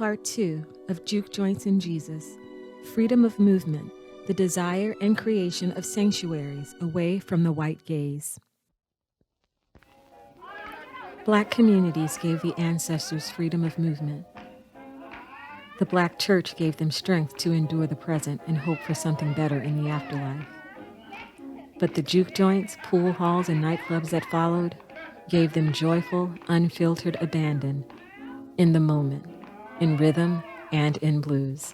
Part 2 of Juke Joints in Jesus, Freedom of Movement, the Desire and Creation of Sanctuaries Away from the White Gaze. Black communities gave the ancestors freedom of movement. The Black church gave them strength to endure the present and hope for something better in the afterlife. But the juke joints, pool halls, and nightclubs that followed gave them joyful, unfiltered abandon in the moment, in rhythm and in blues.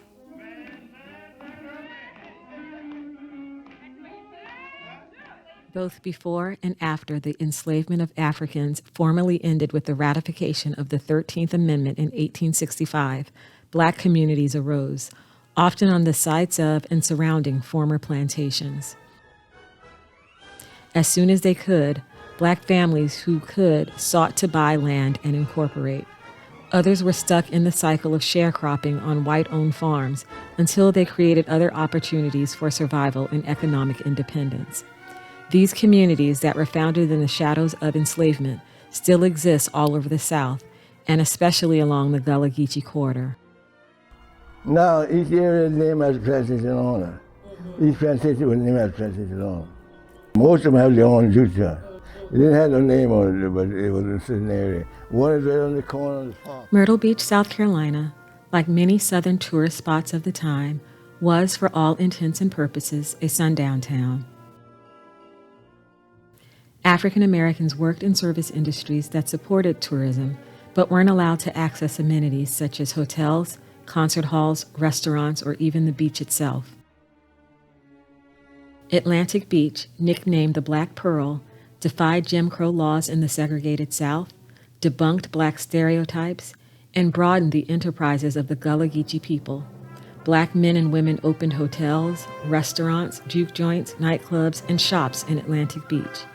Both before and after the enslavement of Africans formally ended with the ratification of the 13th Amendment in 1865, Black communities arose, often on the sites of and surrounding former plantations. As soon as they could, Black families who could sought to buy land and incorporate. Others were stuck in the cycle of sharecropping on white-owned farms until they created other opportunities for survival and economic independence. These communities that were founded in the shadows of enslavement still exist all over the South, and especially along the Gullah Geechee corridor. Now, each area is named as a plantation owner. Each plantation was named as a plantation owner. Most of them have their own juke joint. It didn't have no name on it, but it was a certain area. One is right on the corner of the farm. Myrtle Beach, South Carolina, like many southern tourist spots of the time, was, for all intents and purposes, a sundown town. African Americans worked in service industries that supported tourism, but weren't allowed to access amenities such as hotels, concert halls, restaurants, or even the beach itself. Atlantic Beach, nicknamed the Black Pearl, defied Jim Crow laws in the segregated South, debunked Black stereotypes, and broadened the enterprises of the Gullah Geechee people. Black men and women opened hotels, restaurants, juke joints, nightclubs, and shops in Atlantic Beach.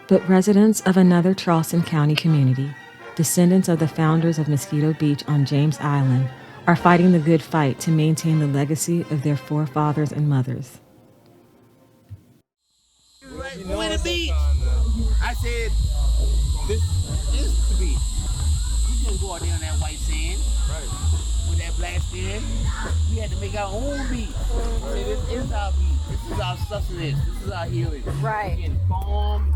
But residents of another Charleston County community, descendants of the founders of Mosquito Beach on James Island, are fighting the good fight to maintain the legacy of their forefathers and mothers. Where the beach? I said, this is the beach. We couldn't go out there on that white sand. Right. With that black skin. We had to make our own beach. Say, this is our beach. This is our sustenance. This is our healing. Right. We can farm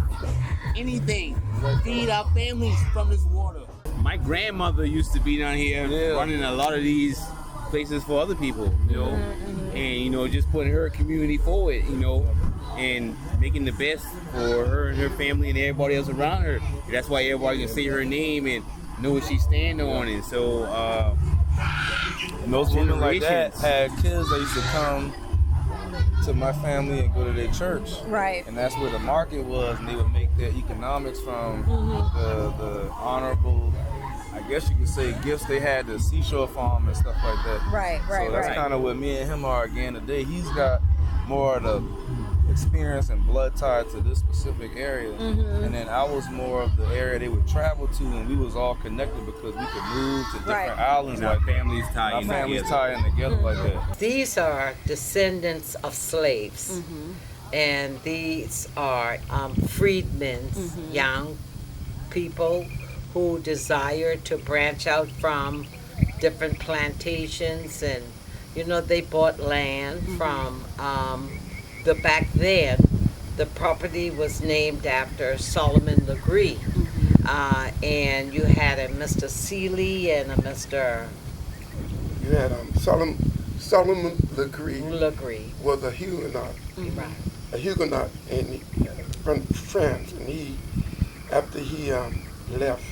anything. Feed our families from this water. My grandmother used to be down here running a lot of these places for other people, you know, and, you know, just putting her community forward, you know, and making the best for her and her family and everybody else around her. That's why everybody can say her name and know what she stand on. And so, most women like that had kids that used to come to my family and go to their church. Right. And that's where the market was, and they would make their economics from the honorable, I guess you could say, gifts they had to Seashore Farm and stuff like that. Right. So that's kind of what me and him are again today. He's got more of the experience and blood tied to this specific area, and then I was more of the area they would travel to, and we was all connected because we could move to different islands. Our families tie in together like that. These are descendants of slaves, and these are freedmen, young people who desire to branch out from different plantations, and you know, they bought land from back then the property was named after Solomon Legree, and you had a Mr. Seeley and a Mr. You had Solomon Legree was a Huguenot, from France, and he, after he left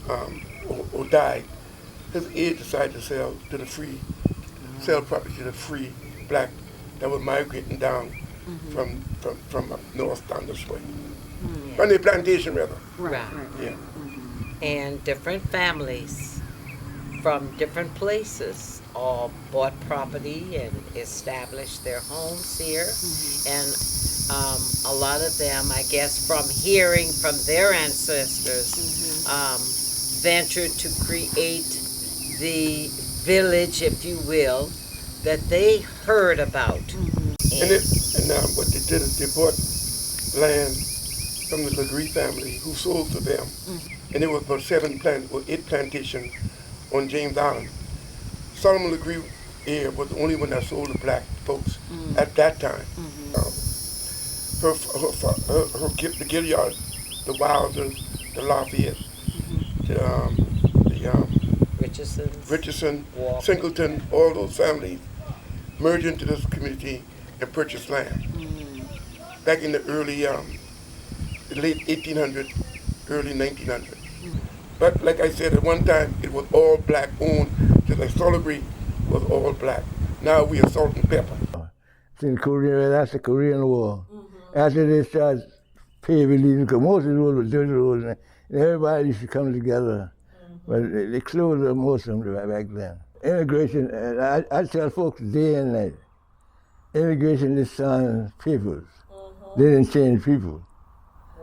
or died, his heir decided to sell property to the free black that were migrating down from up north down this way. From the plantation, rather. Right. Yeah. And different families from different places all bought property and established their homes here. And a lot of them, I guess, from hearing from their ancestors, ventured to create the village, if you will, that they heard about. And what they did is they bought land from the Legree family, who sold to them. And it was about 8 plantations on James Island. Solomon Legree here was the only one that sold to black folks at that time. The Gilliard, the Wilders, the Lafayette, Richardson, Walker. Singleton, all those families merged into this community and purchased land. Back in the late 1800s, early 1900s. But like I said, at one time it was all black owned, just like Solibri was all black. Now we are salt and pepper. Since Korea, that's the Korean War. After they started paving these, because most of the roads were dirty roads, and everybody used to come together. But they closed most of them back then. Immigration, I tell folks day and night, immigration is on peoples. They didn't change people.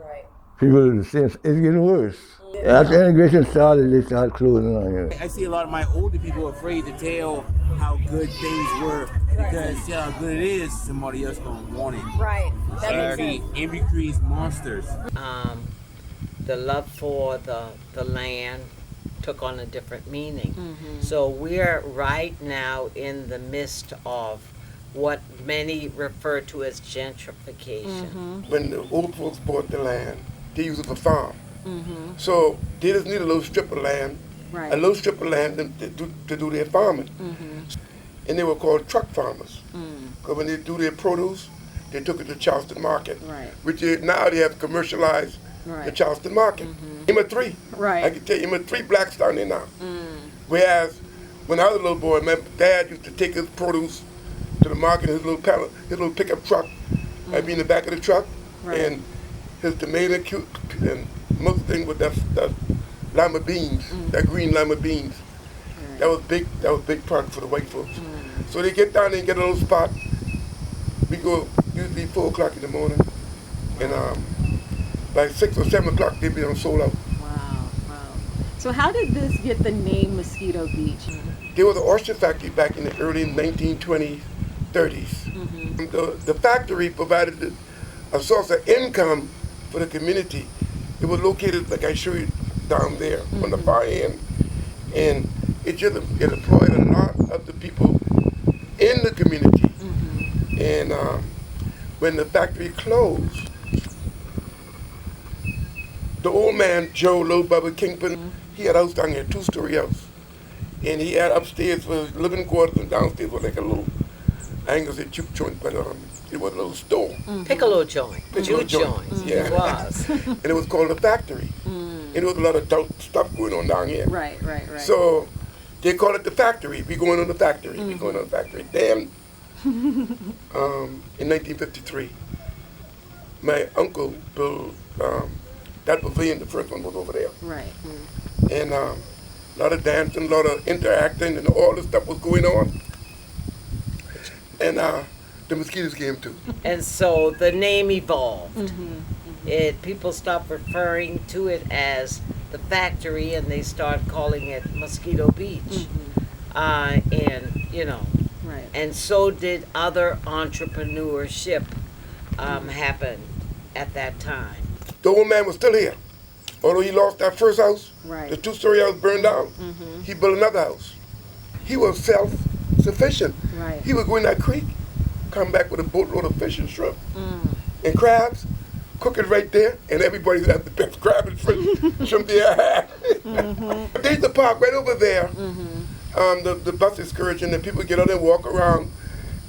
Right. People are the same. It's getting worse. After immigration started, they started closing on here. I see a lot of my older people afraid to tell how good things were because how good it is, somebody else gonna want it. Right. That makes sense. Envy creates monsters. The love for the land took on a different meaning. So we're right now in the midst of what many refer to as gentrification. When the old folks bought the land, they used it for farm. So they just need a little strip of land, Right. a little strip of land to do their farming. And they were called truck farmers. Because when they do their produce, they took it to Charleston Market, Right. which is, now they have commercialized the Right. Charleston Market. Him at 3. Right. I can tell you, him at 3 blacks down there now. Whereas when I was a little boy, my dad used to take his produce to the market in his little pallet, his little pickup truck. I'd be in the back of the truck, Right. and his tomato and most thing with that lima beans, that green lima beans. That was big part for the white folks. So they get down there and get a little spot. We go usually 4 o'clock in the morning, and by 6 or 7 o'clock they be on sold out. Wow. So how did this get the name Mosquito Beach? There was an oyster factory back in the early 1920s, 30s. The factory provided a source of income for the community. It was located, like I showed you, down there on the far end. And it employed a lot of the people in the community. And when the factory closed, the old man, Joe Low Bubba Kingpin, he had a house down here, 2-story house. And he had upstairs for his living quarters and downstairs was like a little, I ain't gonna say juke joint, but it was a little store. Piccolo joint, juke joint. Yeah. It was. And it was called the factory. And there was a lot of adult stuff going on down here. Right. So they call it the factory. We going on the factory. We going on the factory. Then, in 1953, my uncle built that pavilion. The first one was over there. Right. And a lot of dancing, a lot of interacting, and all this stuff was going on. And the mosquitoes came too. And so the name evolved. People stopped referring to it as the factory and they started calling it Mosquito Beach. Right. And so did other entrepreneurship happen at that time. The old man was still here. Although he lost that first house, Right. the 2-story house burned down, he built another house. He was self-sufficient. Right. He would go in that creek, come back with a boatload of fish and shrimp and crabs, cook it right there, and everybody would have the best crab and shrimp they had. There's the park right over there, the bus excursion, and people get out and walk around,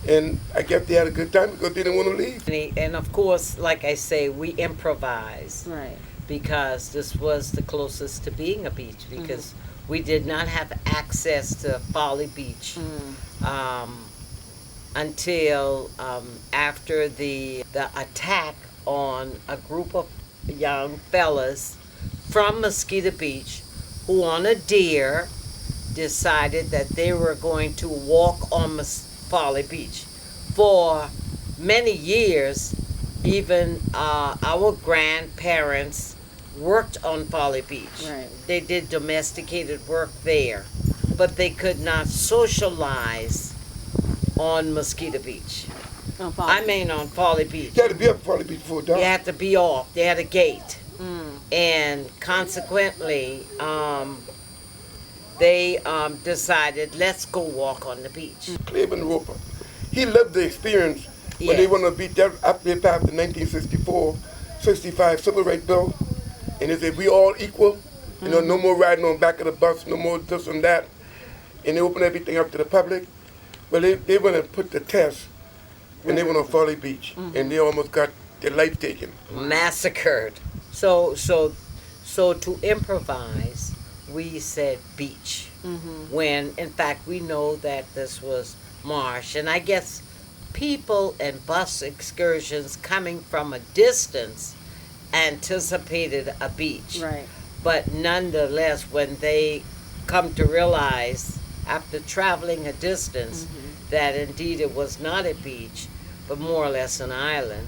and I guess they had a good time because they didn't want to leave. And of course, like I say, we improvised. Right. Because this was the closest to being a beach because we did not have access to Folly Beach until after the attack on a group of young fellas from Mosquito Beach who on a deer decided that they were going to walk on Folly Beach. For many years, even our grandparents worked on Folly Beach. Right. They did domesticated work there, but they could not socialize on Mosquito Beach. On Folly Beach. You had to be up probably before dark. You had to be off. They had a gate. And consequently, they decided, let's go walk on the beach. Cleveland Roper. He lived the experience when they went on the beach after they passed the 1964, 65 Civil Rights Bill, and they said we all equal. You know, no more riding on the back of the bus, no more this and that, and they opened everything up to the public. But they went and put the test when they went on Folly Beach, and they almost got their life taken. Massacred. So to improvise, we said beach, when in fact we know that this was marsh. And I guess people and bus excursions coming from a distance anticipated a beach. Right. But nonetheless, when they come to realize after traveling a distance that indeed it was not a beach, but more or less an island,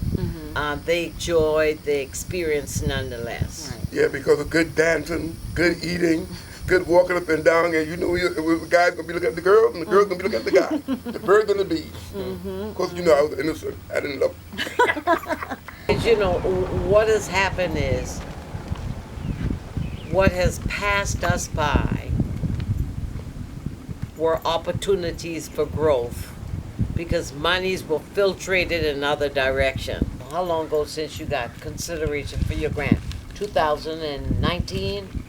they enjoyed the experience nonetheless. Right. Yeah, because of good dancing, good eating, good walking up and down, and you know the guy's gonna be looking at the girls, and the girls gonna be looking at the guy. The birds and the bees. Of course, you know I was innocent. I didn't love it. And you know, what has happened is, what has passed us by were opportunities for growth, because monies were filtrated in other direction. How long ago since you got consideration for your grant? 2019?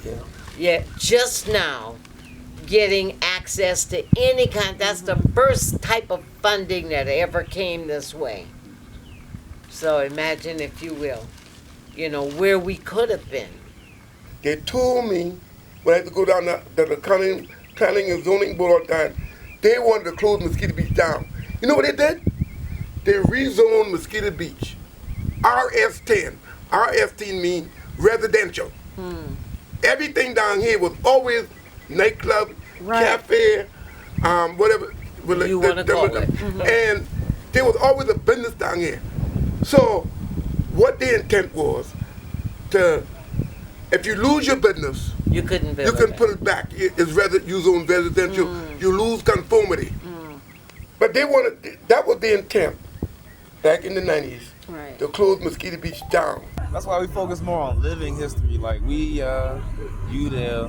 Yeah. Yeah, just now getting access to any kind, that's the first type of funding that ever came this way. So imagine, if you will, you know, where we could have been. They told me when I had to go down to the planning and zoning board all the time, they wanted to close Mosquito Beach down. You know what they did? They rezoned Mosquito Beach. RS10. RS10 means residential. Everything down here was always nightclub, cafe, whatever You wanna call it. And there was always a business down here. So what their intent was to, if you lose your business, You couldn't build you can it. put it back. You zone residential. You lose conformity. But they wanted, that was the intent back in the 90s, Right. to close Mosquito Beach down. That's why we focus more on living history. Like we, you there,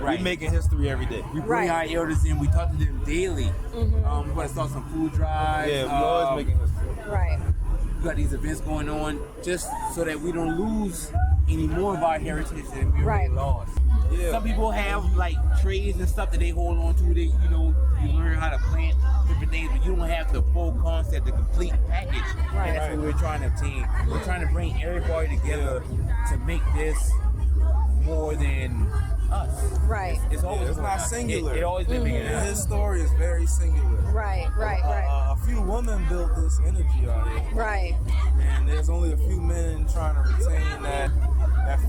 we making history every day. We bring our elders in, we talk to them daily. We want to start some food drives. Yeah, we always making history. Right. We got these events going on just so that we don't lose any more of our heritage that we already lost. Yeah. Some people have like trades and stuff that they hold on to. They, you know, you learn how to plant different things, but you don't have the full concept, the complete package. Right. And that's what we're trying to obtain. We're trying to bring everybody together to make this more than us. Right. It's always It's been not us. singular. It always been making us. His story is very singular. Right. A few women built this energy out here, Right. and there's only a few men trying to retain that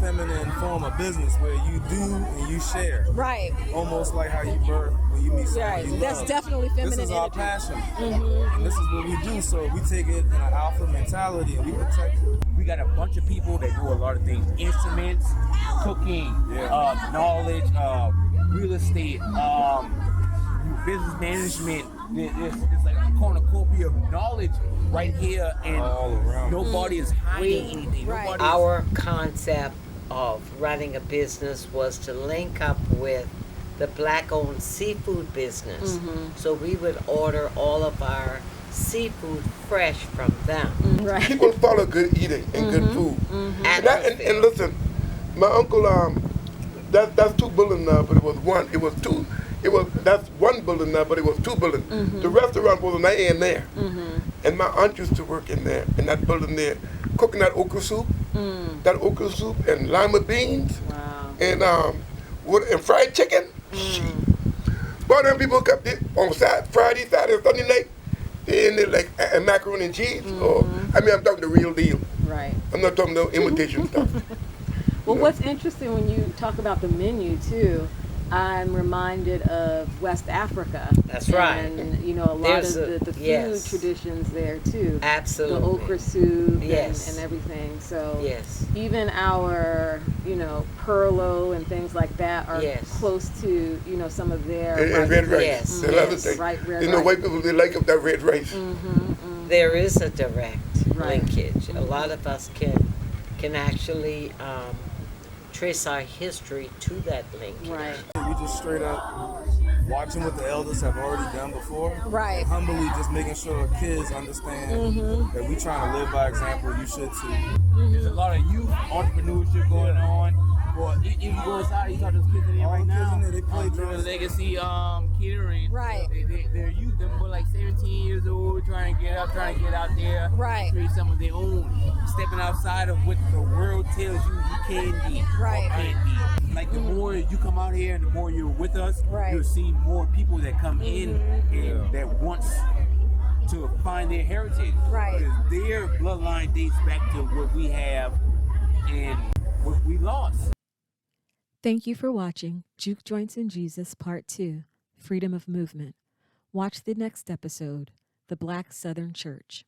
feminine form of business where you do and you share. Right. Almost like how you birth when you meet someone Right. you That's love. definitely feminine This is our energy. passion, and this is what we do. So we take it in an alpha mentality and we protect it. We got a bunch of people that know a lot of things: instruments, cooking, knowledge, real estate, business management. It's like a cornucopia of knowledge right here, and All around. nobody is hiding anything. Right. Nobody is- Our concept of running a business was to link up with the black-owned seafood business. So we would order all of our seafood fresh from them. Right. People follow good eating and good food. And listen, my uncle, that's two buildings now, but it was one. It was two. That's one building now, but it was two buildings. The restaurant was an in there, and my aunt used to work in there, in that building there, cooking that okra soup, and lima beans, and fried chicken. Boy, them people come on Friday, Saturday, Sunday night. They in there like macaroni and cheese, or I'm talking the real deal. Right. I'm not talking no imitation stuff. Well, what's interesting when you talk about the menu too, I'm reminded of West Africa. That's right. And you know, a lot There's of the food yes. traditions there too. Absolutely. The okra soup Yes. and everything. So Yes. even our, perlo and things like that are Yes. close to, some of their And red rice. Yes. That's another Yes. thing. Right, red You know, rice. white people, they like up that red rice. There is a direct Right. linkage. A lot of us can actually trace our history to that linkage. Right. We just straight up watching what the elders have already done before. Right. And humbly just making sure kids understand that we trying to live by example. You should too. There's a lot of youth entrepreneurship going on. Well, if you go inside, you talk to those kids in there right now. They play drums. Legacy catering. Right. They're youth. Them were like 17 years old, trying to get out there. Right. Create some of their own. Stepping outside of what the world tells you can be. Right. Or can't be. Like the more you come out here and the more you're with us, Right. you'll see more people that come in and that wants to find their heritage. Right. Because their bloodline dates back to what we have and what we lost. Thank you for watching Juke Joints in Jesus Part 2, Freedom of Movement. Watch the next episode, The Black Southern Church.